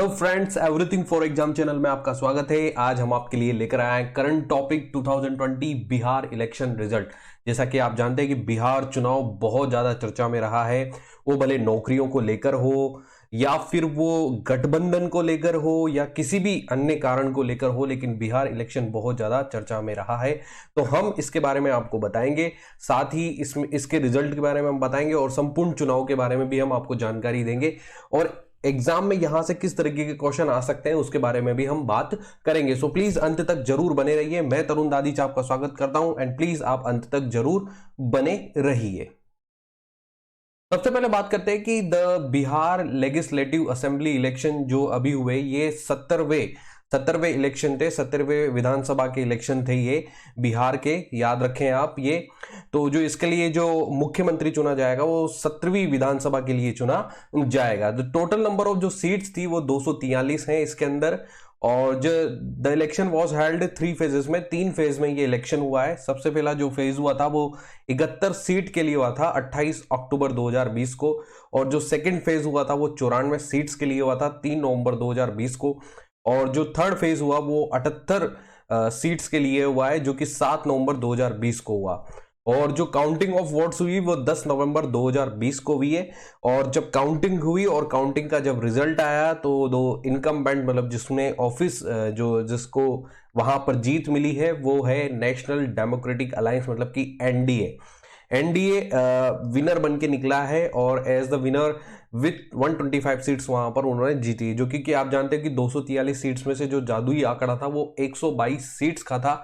Hello friends, everything for exam channel में आपका स्वागत है। आज हम आपके लिए लेकर आए हैं current topic 2020 Bihar election result. जैसा कि आप जानते हैं कि बिहार चुनाव बहुत ज्यादा चर्चा में रहा है। वो भले नौकरियों को लेकर हो या फिर वो गठबंधन को लेकर हो या किसी भी अन्य कारण को लेकर हो, लेकिन बिहार इलेक्शन बहुत ज्यादा चर्चा में रहा है। तो हम इसके बारे में आपको बताएंगे, साथ ही इसमें इसके रिजल्ट के बारे में हम बताएंगे और संपूर्ण चुनाव के बारे में भी हम आपको जानकारी देंगे और एग्जाम में यहां से किस तरीके के क्वेश्चन आ सकते हैं उसके बारे में भी हम बात करेंगे। सो प्लीज अंत तक जरूर बने रहिए। मैं तरुण दादीच आपका स्वागत करता हूं एंड प्लीज आप अंत तक जरूर बने रहिए। सबसे पहले बात करते हैं कि the Bihar legislative assembly election जो अभी हुए, ये 70वें इलेक्शन थे, 70वें विधानसभा के इलेक्शन थे ये बिहार के। याद रखें आप ये। तो जो इसके लिए जो मुख्यमंत्री चुना जाएगा वो 17वीं विधानसभा के लिए चुना जाएगा। द टोटल नंबर ऑफ जो सीट्स थी वो 243 हैं इसके अंदर। और जो the election was held 3 phases में, 3 फेज में ये इलेक्शन हुआ है। सबसे पहला जो फेज हुआ था वो 71 सीट के लिए हुआ था 28 अक्टूबर 2020 को। और जो सेकंड फेज हुआ था वो 94 सीट्स के लिए हुआ था 3 नवंबर 2020 को। और जो थर्ड फेज हुआ वो 78 सीट्स के लिए हुआ है, जो कि 7 नवंबर 2020 को हुआ। और जो काउंटिंग ऑफ वोट्स हुई वो 10 नवंबर 2020 को हुई है। और जब काउंटिंग हुई और काउंटिंग का जब रिजल्ट आया तो दो इनकम्बेंट, मतलब जिसने ऑफिस जिसको वहां पर जीत मिली है वो है नेशनल डेमोक्रेटिक अलायंस, मतलब कि एनडीए विनर बन के निकला है। और as the winner with 125 seats वहां पर उन्होंने जीती, जो कि आप जानते हैं कि 243 सीट्स में से जो जादुई आंकड़ा था वो 122 सीट्स का था।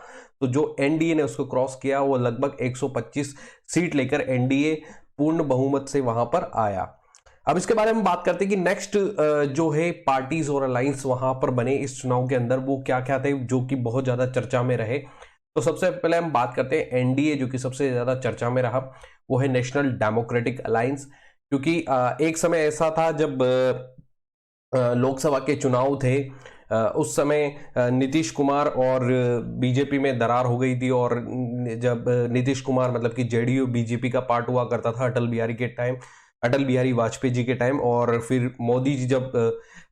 तो जो एनडीए ने उसको क्रॉस किया वो लगभग 125 सीट लेकर एनडीए पूर्ण बहुमत से वहां पर आया। अब इसके बारे में बात करते हैं कि नेक्स्ट जो है पार्टीज और अलायंस वहां पर बने इस चुनाव के अंदर, वो क्या क्या थे जो कि बहुत ज्यादा चर्चा में रहे। तो सबसे पहले हम बात करते हैं एनडीए, जो कि सबसे ज्यादा चर्चा में रहा वो है नेशनल डेमोक्रेटिक अलायंस। क्योंकि एक समय ऐसा था जब लोकसभा के चुनाव थे, उस समय नीतीश कुमार और बीजेपी में दरार हो गई थी। और जब नीतीश कुमार, मतलब कि जेडीयू बीजेपी का पार्ट हुआ करता था अटल बिहारी वाजपेयी जी के टाइम, और फिर मोदी जी जब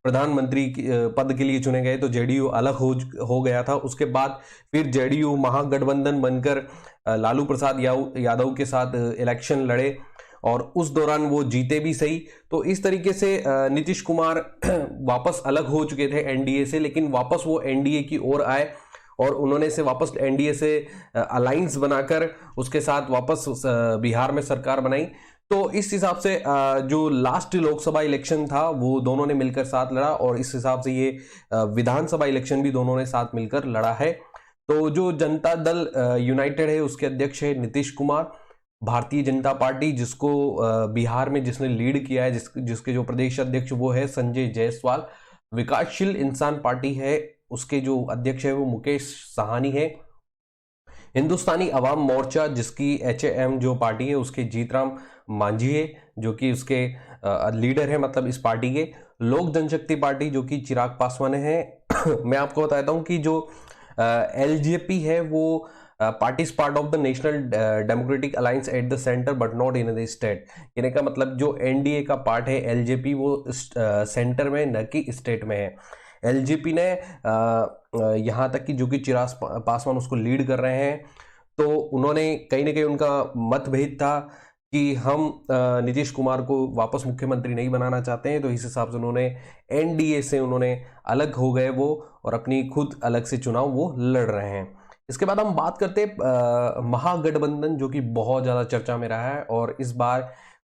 प्रधानमंत्री पद के लिए चुने गए तो जेडीयू अलग हो गया था। उसके बाद फिर जेडीयू महागठबंधन बनकर लालू प्रसाद यादव के साथ इलेक्शन लड़े और उस दौरान वो जीते भी सही। तो इस तरीके से नीतीश कुमार वापस अलग हो चुके थे एनडीए से, लेकिन वापस वो एनडीए की ओर आए और उन्होंने से वापस एनडीए से अलायंस बनाकर उसके साथ वापस बिहार में सरकार बनाई। तो इस हिसाब से जो लास्ट लोकसभा इलेक्शन था वो दोनों ने मिलकर साथ लड़ा, और इस हिसाब से ये विधानसभा इलेक्शन भी दोनों ने साथ मिलकर लड़ा है। तो जो जनता दल यूनाइटेड है उसके अध्यक्ष है नीतीश कुमार। भारतीय जनता पार्टी, जिसको बिहार में जिसने लीड किया है, जिसके जो प्रदेश अध्यक्ष वो है संजय जायसवाल। विकासशील इंसान पार्टी है, उसके जो अध्यक्ष है वो मुकेश साहनी है। हिंदुस्तानी अवाम मोर्चा, जिसकी एचएएम जो पार्टी है उसके जीतराम मांझी है, जो कि उसके लीडर है, मतलब इस पार्टी के। लोक जनशक्ति पार्टी, जो कि चिराग पासवान है। मैं आपको बताता हूं कि जो एलजेपी है वो parties part of the national democratic alliance at the centre but not in the state. यानी का मतलब जो एनडीए का पार्ट है एलजेपी वो सेंटर में न कि स्टेट में है। एलजेपी ने यहाँ तक कि जो कि चिराग पासवान उसको लीड कर रहे हैं, तो उन्होंने कहीं ना कहीं उनका मतभेद था कि हम नीतीश कुमार को वापस मुख्यमंत्री नहीं बनाना चाहते हैं। तो इस हिसाब से उन्होंने एनडीए से उन्होंने अलग हो गए वो, और अपनी खुद अलग से चुनाव वो लड़ रहे हैं। इसके बाद हम बात करते हैं महागठबंधन, जो कि बहुत ज्यादा चर्चा में रहा है। और इस बार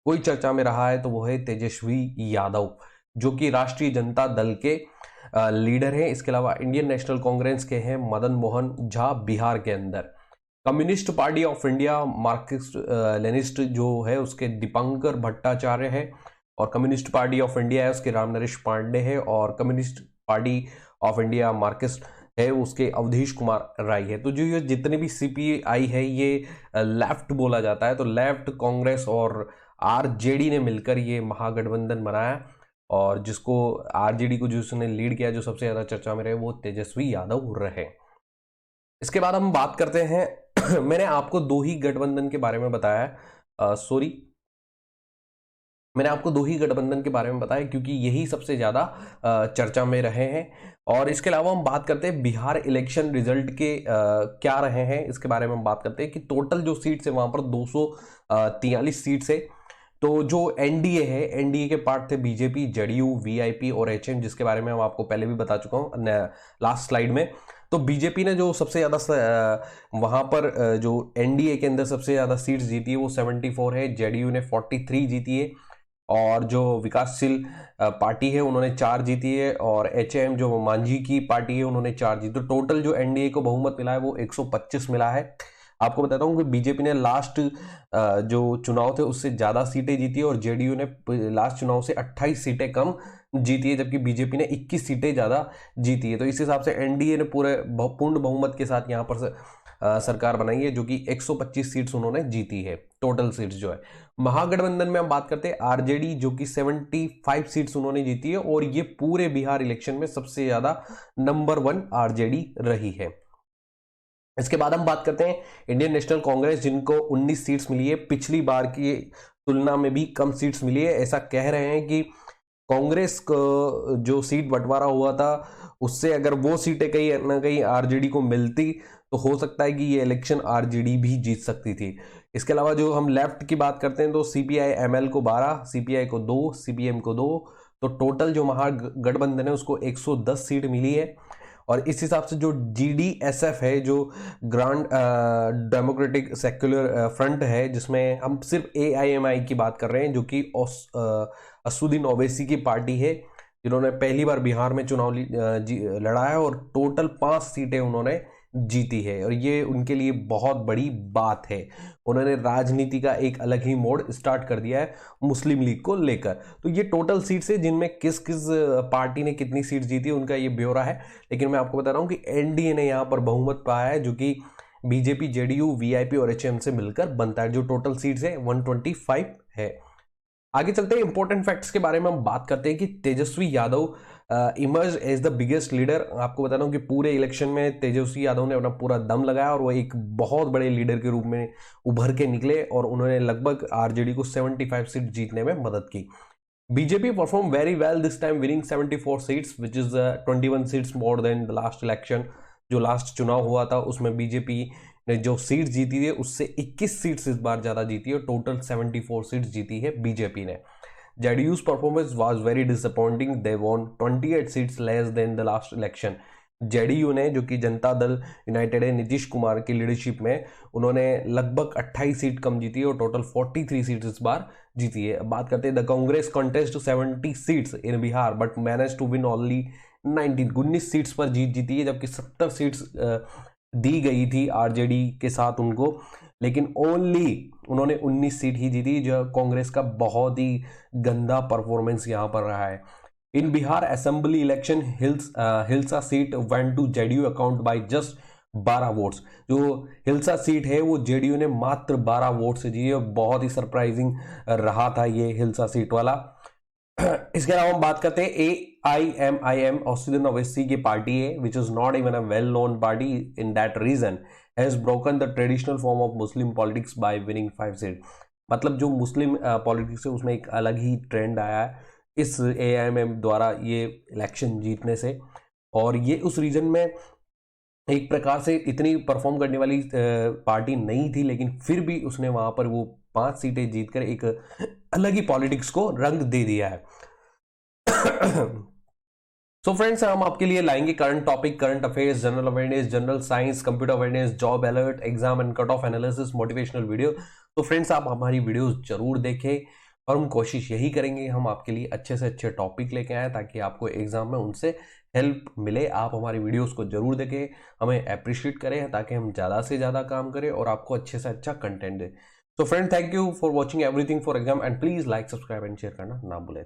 कोई चर्चा में रहा है तो वो है तेजस्वी यादव, जो कि राष्ट्रीय जनता दल के लीडर हैं। इसके अलावा इंडियन नेशनल कांग्रेस के हैं मदन मोहन झा बिहार के अंदर। Communist party of India Marxist Leninist जो है उसके दीपंकर भट्टाचार्य है। और कम्युनिस्ट पार्टी ऑफ इंडिया है उसके रामनरेश पांडे है। और communist party of India Marxist है उसके अवधेश कुमार राय है। तो जो ये जितने भी सीपीआई है ये लेफ्ट बोला जाता है। तो लेफ्ट, कांग्रेस और आरजेडी ने मिलकर ये महागठबंधन बनाया, और जिसको आरजेडी को जिसने लीड किया, जो सबसे ज्यादा चर्चा में रहे, वो तेजस्वी यादव रहे। इसके बाद हम बात करते हैं मैंने आपको 2 ही गठबंधन के बारे में बताया, सॉरी मैंने आपको दो ही गठबंधन के बारे में बताया क्योंकि यही सबसे ज़्यादा चर्चा में रहे हैं। और इसके अलावा हम बात करते हैं बिहार इलेक्शन रिजल्ट के क्या रहे हैं, इसके बारे में हम बात करते हैं कि टोटल जो सीट्स है वहां पर 243 सीट्स है। तो जो एनडीए है, एनडीए के पार्ट थे बीजेपी, जेडीयू, वीआईपी और एचएम, जिसके बारे में हम आपको पहले भी बता चुका हूँ लास्ट स्लाइड में। तो बीजेपी ने जो सबसे ज़्यादा वहां पर जो एनडीए के अंदर सबसे ज़्यादा सीट्स जीती है वो 74 है, जेडीयू ने 43 जीती है, और जो विकासशील पार्टी है उन्होंने 4 जीती है, और एचएम जो मांझी की पार्टी है उन्होंने 4 जीती। तो टोटल जो एनडीए को बहुमत मिला है वो 125 मिला है। आपको बताता हूँ कि बीजेपी ने लास्ट जो चुनाव थे उससे ज़्यादा सीटें जीती है, और जेडीयू ने लास्ट चुनाव से 28 सीटें कम जीती है, जबकि बीजेपी ने 21 सीटें ज़्यादा जीती है। तो इस हिसाब से एनडीए ने पूरे पूर्ण बहुमत के साथ यहाँ पर सरकार बनाई है, जो कि 125 सीट्स उन्होंने जीती है, टोटल सीट्स जो है। महागठबंधन में हम बात करते हैं आरजेडी, जो कि 75 सीट्स उन्होंने जीती है, और ये पूरे बिहार इलेक्शन में सबसे ज्यादा नंबर 1 आरजेडी रही है। इसके बाद हम बात करते हैं इंडियन नेशनल कांग्रेस, जिनको 19 सीट्स मिली है, पिछली बार की तुलना में भी कम सीट्स मिली है। ऐसा कह रहे हैं कि कांग्रेस को जो सीट बंटवारा हुआ था उससे अगर वो सीटें कहीं ना कहीं आरजेडी को मिलती तो हो सकता है कि ये इलेक्शन आरजेडी भी जीत सकती थी। इसके अलावा जो हम लेफ्ट की बात करते हैं तो सीपीआई एमएल को 12, सीपीआई को 2, सीपीएम को 2, तो टोटल जो महागठबंधन है उसको 110 सीट मिली है। और इस हिसाब से जो जीडीएसएफ है, जो ग्रांड डेमोक्रेटिक सेक्युलर फ्रंट है, जिसमें हम सिर्फ एआईएमआई की बात कर रहे हैं, जो कि असदुद्दीन ओवैसी की पार्टी है, जिन्होंने पहली बार बिहार में चुनाव लड़ा है और टोटल 5 सीटें उन्होंने जीती है, और ये उनके लिए बहुत बड़ी बात है। उन्होंने राजनीति का एक अलग ही मोड़ स्टार्ट कर दिया है मुस्लिम लीग को लेकर। तो ये टोटल सीट्स है जिनमें किस किस पार्टी ने कितनी सीट जीती है उनका ये ब्यौरा है। लेकिन मैं आपको बता रहा हूँ कि एनडीए ने यहाँ पर बहुमत पाया है, जो कि बीजेपी, जेडीयू, वीआईपी और एचएम से मिलकर बनता है। जो टोटल सीट्स है 125 है। आगे चलते हैं, इंपॉर्टेंट फैक्ट्स के बारे में हम बात करते हैं कि Tejashwi Yadav emerge as the biggest leader. आपको बता दूं कि पूरे इलेक्शन में तेजस्वी यादव ने अपना पूरा दम लगाया और वो एक बहुत बड़े लीडर के रूप में उभर के निकले, और उन्होंने लगभग आरजेडी को 75 सीट जीतने में मदद की। BJP perform very well this time, winning 74 seats which is 21 seats more than the last election. जो लास्ट चुनाव हुआ था उसमें बीजेपी ने जो सीट्स जीती थी उससे 21 सीट्स इस बार ज्यादा जीती है, और टोटल 74 सीट्स जीती है बीजेपी ने। JDU's performance was very disappointing, they won 28 seats less than the last election. JDU ने, जो कि जनता दल यूनाइटेड है नीतीश कुमार की लीडरशिप में, उन्होंने लगभग 28 सीट कम जीती है और टोटल 43 सीट्स इस बार जीती है। बात करते हैं the Congress contest 70 seats in Bihar but manage to win only 19 seats पर जीती है, जबकि 70 सीट्स दी गई थी आरजेडी के साथ उनको, लेकिन ओनली उन्होंने 19 सीट ही जीती, जो कांग्रेस का बहुत ही गंदा परफॉर्मेंस यहां पर रहा है। In Bihar assembly election Hilsa seat went to JDU account by just 12 votes. जो हिल्सा सीट है वो जेडीयू ने मात्र 12 वोट से जीती है, बहुत ही सरप्राइजिंग रहा था ये हिल्सा सीट वाला। इसके अलावा हम बात करते हैं AIMIM, असदुद्दीन ओवैसी की पार्टी है, which is not even a well known party in that region, has broken the traditional form of Muslim politics by winning 5 seat. मतलब जो मुस्लिम पॉलिटिक्स है उसमें एक अलग ही ट्रेंड आया है इस AIMIM द्वारा ये इलेक्शन जीतने से, और ये उस रीजन में एक प्रकार से इतनी परफॉर्म करने वाली पार्टी नहीं थी, लेकिन फिर भी उसने वहां पर वो 5 सीटें जीतकर एक अलग ही पॉलिटिक्स को रंग दे दिया है। सो फ्रेंड्स, हम आपके लिए लाएंगे current topic, current affairs, general awareness, general science, computer awareness, job alert, exam and cut off analysis, motivational video. तो फ्रेंड्स, आप हमारी वीडियोस जरूर देखें, और हम कोशिश यही करेंगे हम आपके लिए अच्छे से अच्छे टॉपिक लेके आए ताकि आपको एग्जाम में उनसे हेल्प मिले। आप हमारी वीडियोस को जरूर देखें, हमें अप्रिशिएट करें ताकि हम ज़्यादा से ज़्यादा काम करें और आपको अच्छे से अच्छा कंटेंट दें। So friend, thank you for watching everything for exam, and please like, subscribe and share करना ना भूलें।